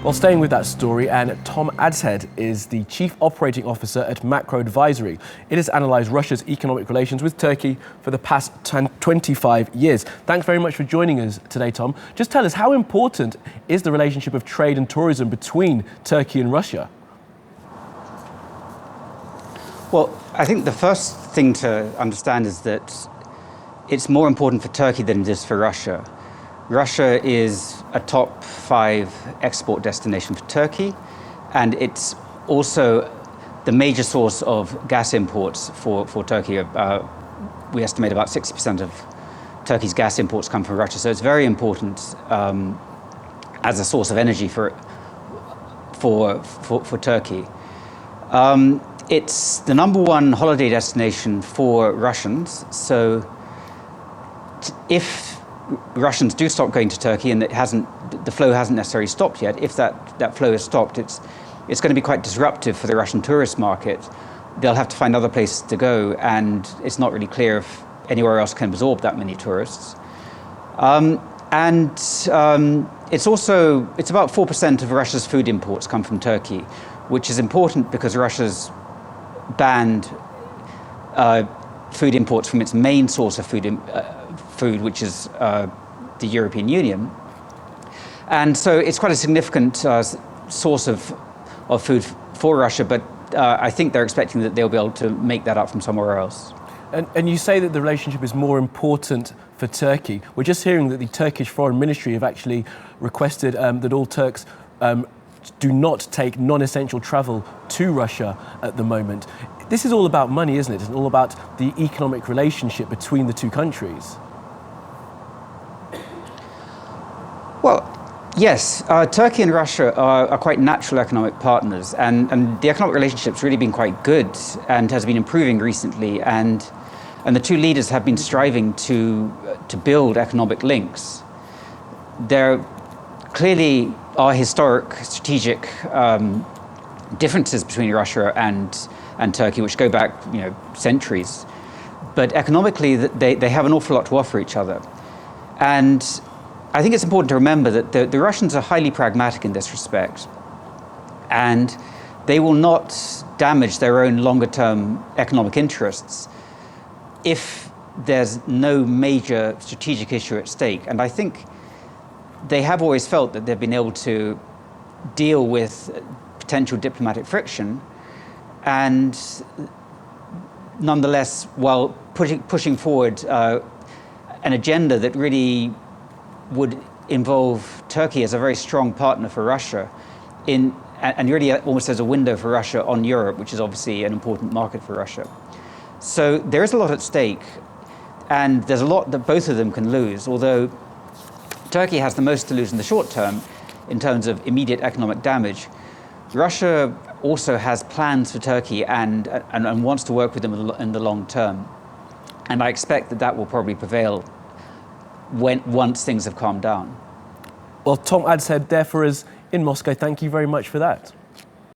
Well, staying with that story, and Tom Adshead is the Chief Operating Officer at Macro Advisory. It has analysed Russia's economic relations with Turkey for the past 25 years. Thanks very much for joining us today, Tom. Just tell us, how important is the relationship of trade and tourism between Turkey and Russia? Well, I think the first thing to understand is that it's more important for Turkey than it is for Russia. Russia is a top 5 export destination for Turkey, and it's also the major source of gas imports for Turkey. We estimate about 60% of Turkey's gas imports come from Russia, so it's very important as a source of energy for Turkey. It's the #1 holiday destination for Russians, so if Russians do stop going to Turkey, and the flow hasn't necessarily stopped yet, if that flow is stopped, it's going to be quite disruptive for the Russian tourist market. They'll have to find other places to go, and it's not really clear if anywhere else can absorb that many tourists. It's about 4% of Russia's food imports come from Turkey, which is important because Russia's banned food imports from its main source of food, which is the European Union. And so it's quite a significant source of food for Russia, but I think they're expecting that they'll be able to make that up from somewhere else. And you say that the relationship is more important for Turkey. We're just hearing that the Turkish Foreign Ministry have actually requested that all Turks do not take non-essential travel to Russia at the moment. This is all about money, isn't it? It's all about the economic relationship between the two countries. Well, yes, Turkey and Russia are quite natural economic partners, and the economic relationship's really been quite good and has been improving recently, and the two leaders have been striving to build economic links. There clearly are historic strategic differences between Russia and Turkey, which go back centuries, but economically they have an awful lot to offer each other. And I think it's important to remember that the Russians are highly pragmatic in this respect, and they will not damage their own longer-term economic interests if there's no major strategic issue at stake. And I think they have always felt that they've been able to deal with potential diplomatic friction, and nonetheless, while pushing forward an agenda that really would involve Turkey as a very strong partner for Russia, and really almost as a window for Russia on Europe, which is obviously an important market for Russia. So there is a lot at stake, and there's a lot that both of them can lose, although Turkey has the most to lose in the short term in terms of immediate economic damage. Russia also has plans for Turkey and wants to work with them in the long term. And I expect that will probably prevail once things have calmed down. Well, Tom Adshead there for us in Moscow. Thank you very much for that.